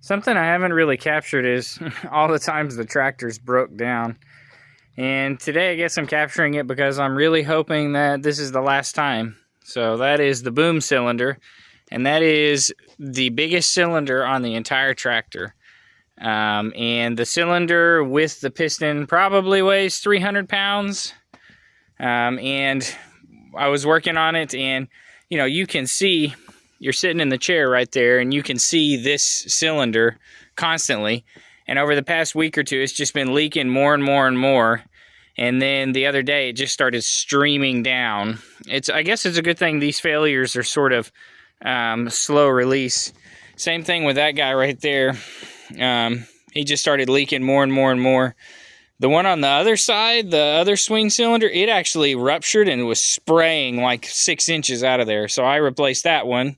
Something I haven't really captured is all the times the tractor's broke down. And today I guess I'm capturing it because I'm really hoping that this is the last time. So that is the boom cylinder, and that is the biggest cylinder on the entire tractor. And the cylinder with the piston probably weighs 300 pounds. And I was working on it, and you know, you can see, you're sitting in the chair right there, and you can see this cylinder constantly. And over the past week or two, it's just been leaking more and more and more. And then the other day, it just started streaming down. I guess it's a good thing these failures are sort of slow release. Same thing with that guy right there. He just started leaking more and more and more. The one on the other side, the other swing cylinder, it actually ruptured and was spraying like 6 inches out of there. So I replaced that one.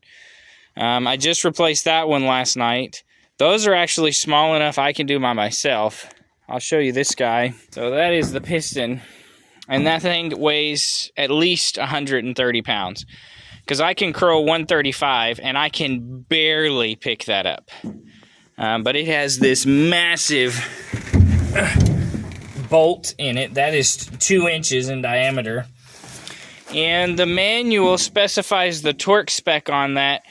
I just replaced that one last night. Those are actually small enough I can do by myself. I'll show you this guy. So that is the piston. And that thing weighs at least 130 pounds. Because I can curl 135 and I can barely pick that up. But it has this massive bolt in it that is 2 inches in diameter, and the manual specifies the torque spec on that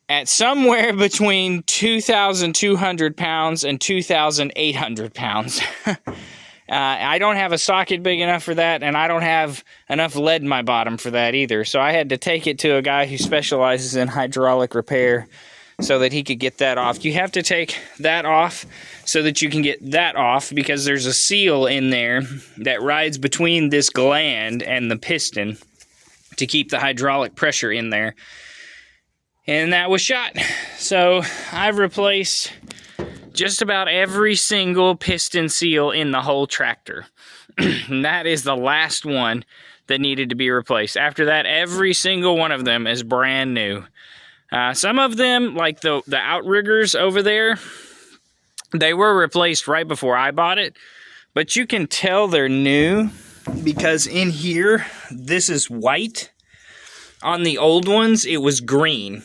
at somewhere between 2,200 pounds and 2,800 pounds. I don't have a socket big enough for that, and I don't have enough lead in my bottom for that either, so I had to take it to a guy who specializes in hydraulic repair so that he could get that off. You have to take that off so that you can get that off, because there's a seal in there that rides between this gland and the piston to keep the hydraulic pressure in there. And that was shot. So I've replaced just about every single piston seal in the whole tractor. And that is the last one that needed to be replaced. After that, every single one of them is brand new. Some of them, like the outriggers over there, they were replaced right before I bought it. But you can tell they're new because in here, this is white. On the old ones, it was green.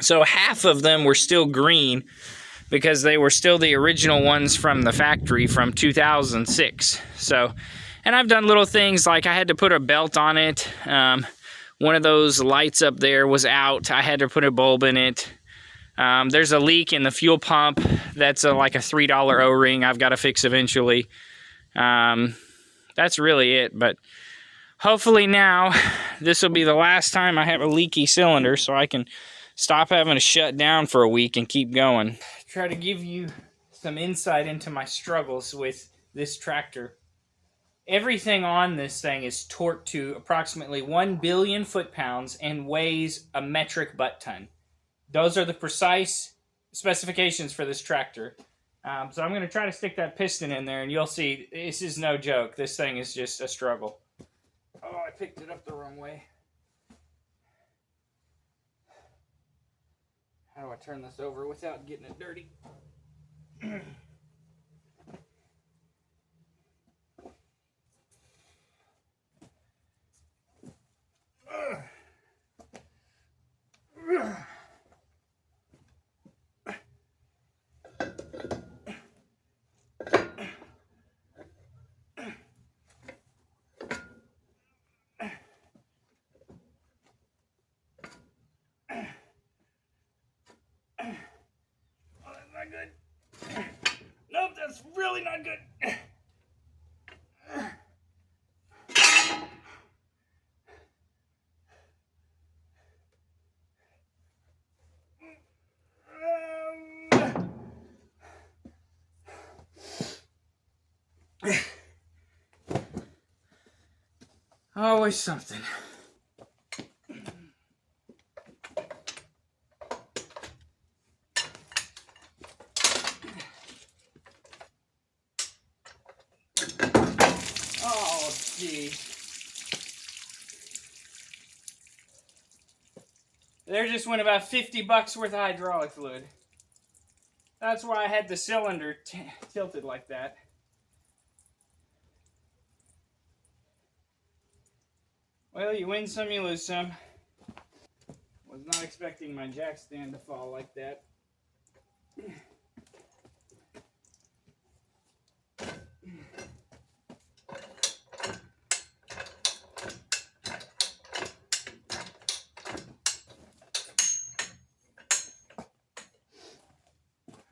So half of them were still green because they were still the original ones from the factory from 2006. So, and I've done little things like I had to put a belt on it. One of those lights up there was out. I had to put a bulb in it. There's a leak in the fuel pump. That's like a $3 O-ring I've got to fix eventually. That's really it. But hopefully now this will be the last time I have a leaky cylinder so I can stop having to shut down for a week and keep going. Try to give you some insight into my struggles with this tractor. Everything on this thing is torqued to approximately 1 billion foot-pounds and weighs a metric butt-ton. Those are the precise specifications for this tractor. So I'm going to try to stick that piston in there, and you'll see this is no joke. This thing is just a struggle. Oh, I picked it up the wrong way. How do I turn this over without getting it dirty? Not good. Nope, that's really not good. Always something. Oh, gee. There just went about 50 bucks worth of hydraulic fluid. That's why I had the cylinder tilted like that. Well, you win some, you lose some. Was not expecting my jack stand to fall like that.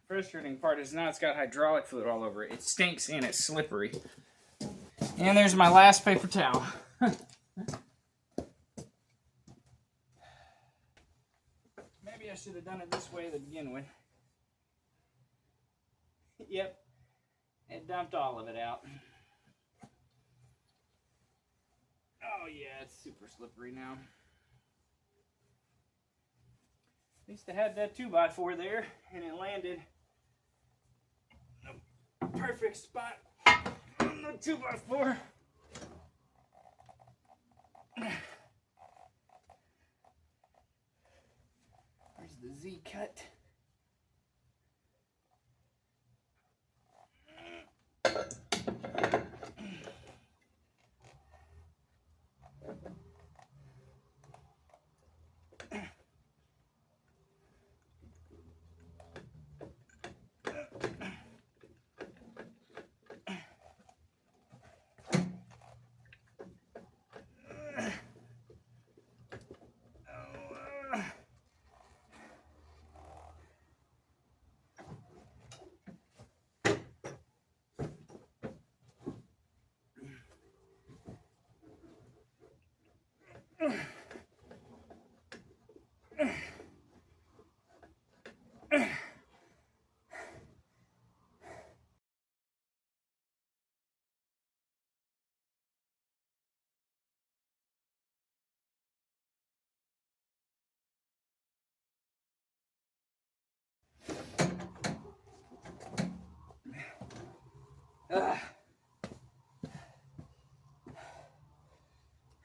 Frustrating part is now it's got hydraulic fluid all over it. It stinks and it's slippery. And there's my last paper towel. Maybe I should have done it this way to begin with. Yep, it dumped all of it out. Oh yeah, it's super slippery now. At least I had that 2x4 there, and it landed in a perfect spot on the 2x4. There's the Z cut.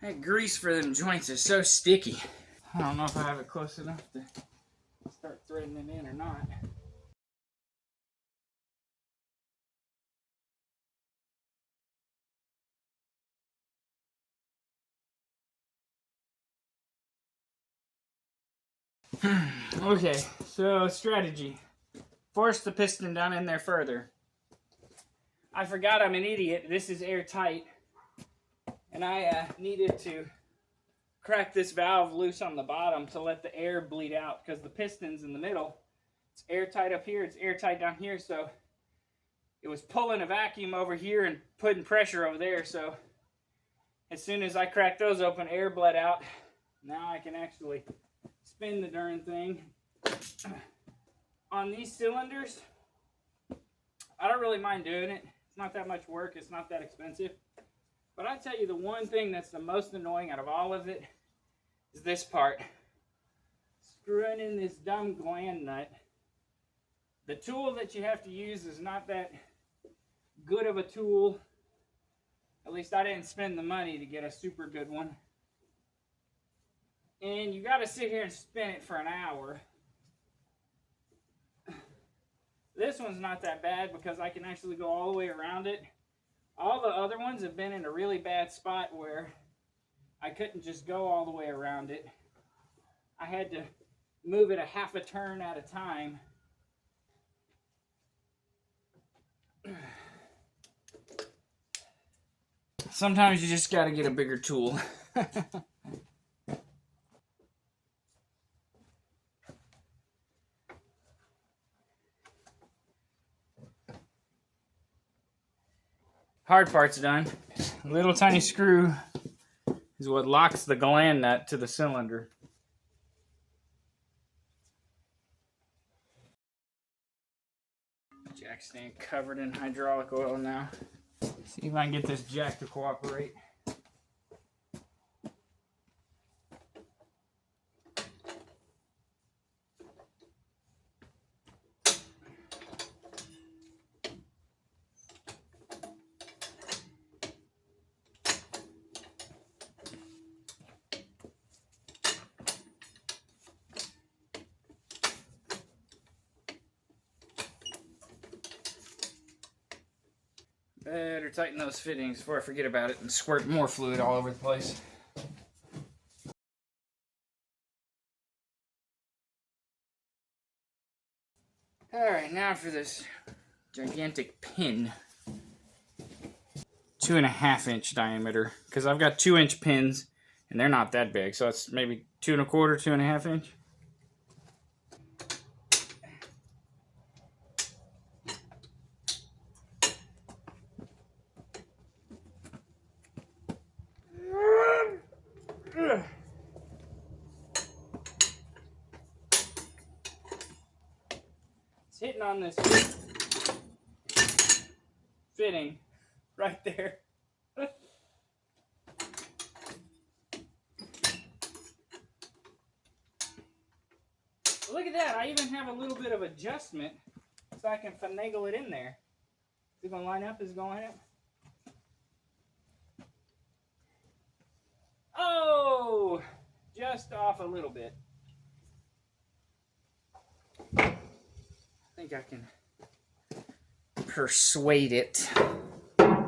That grease for them joints is so sticky. I don't know if I have it close enough to start threading it in or not. Okay, so strategy. Force the piston down in there further. I forgot I'm an idiot. This is airtight. And I needed to crack this valve loose on the bottom to let the air bleed out because the piston's in the middle. It's airtight up here, it's airtight down here, so it was pulling a vacuum over here and putting pressure over there, so as soon as I cracked those open, air bled out. Now I can actually spin the darn thing. On these cylinders, I don't really mind doing it. It's not that much work, it's not that expensive. But I tell you, the one thing that's the most annoying out of all of it is this part. Screwing in this dumb gland nut. The tool that you have to use is not that good of a tool. At least I didn't spend the money to get a super good one. And you got to sit here and spin it for an hour. This one's not that bad because I can actually go all the way around it. All the other ones have been in a really bad spot where I couldn't just go all the way around it. I had to move it a half a turn at a time. Sometimes you just got to get a bigger tool. Hard part's done. A little tiny screw is what locks the gland nut to the cylinder. Jack stand covered in hydraulic oil now. See if I can get this jack to cooperate. Better tighten those fittings before I forget about it and squirt more fluid all over the place. Alright. Now for this gigantic pin. 2.5 inch diameter, because I've got 2-inch pins and they're not that big, so it's maybe 2 1/4, 2.5 inch. It's hitting on this fitting right there. Look at that, I even have a little bit of adjustment so I can finagle it in there. Is it going to line up? Is it going to line up? Oh! Just off a little bit. I think I can persuade it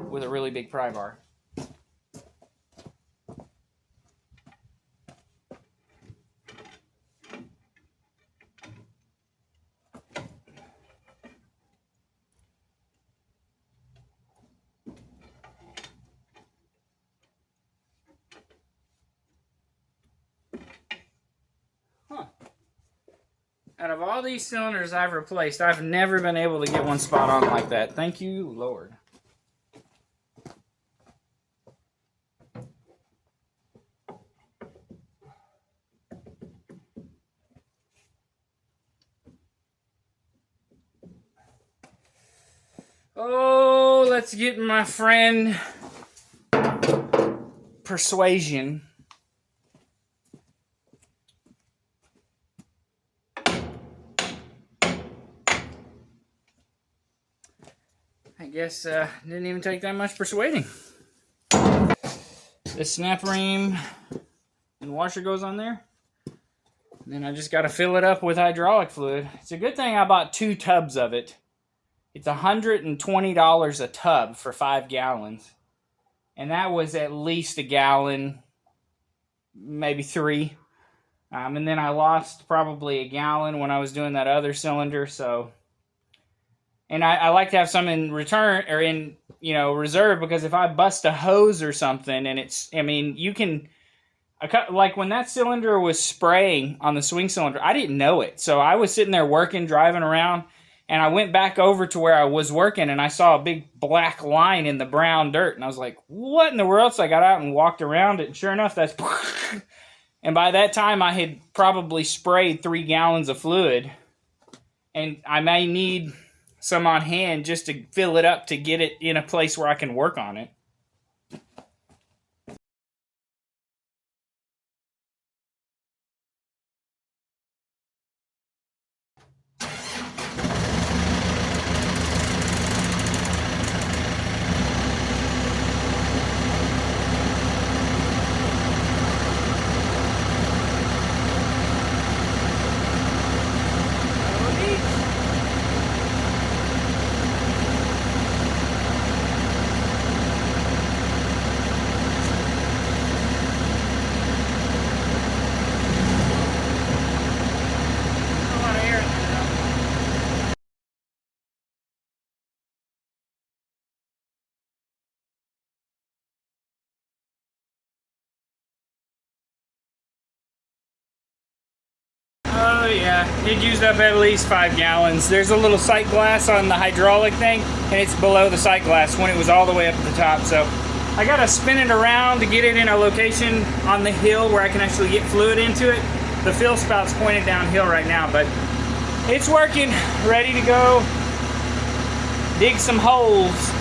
with a really big pry bar. Out of all these cylinders I've replaced, I've never been able to get one spot on like that. Thank you, Lord. Oh, let's get my friend Persuasion. I guess didn't even take that much persuading. The snap ream and washer goes on there. And then I just got to fill it up with hydraulic fluid. It's a good thing I bought 2 tubs of it. It's $120 a tub for 5 gallons. And that was at least a gallon, maybe 3. And then I lost probably a gallon when I was doing that other cylinder, so... And I like to have some in return, or in, reserve, because if I bust a hose or something, and you can, like when that cylinder was spraying on the swing cylinder, I didn't know it. So I was sitting there working, driving around, and I went back over to where I was working, and I saw a big black line in the brown dirt, and I was like, what in the world? So I got out and walked around it, and sure enough, that's... And by that time, I had probably sprayed 3 gallons of fluid, and I may need some on hand just to fill it up to get it in a place where I can work on it. Oh yeah, it used up at least 5 gallons. There's a little sight glass on the hydraulic thing, and it's below the sight glass when it was all the way up at the top. So I gotta spin it around to get it in a location on the hill where I can actually get fluid into it. The fill spout's pointed downhill right now, but it's working, ready to go dig some holes.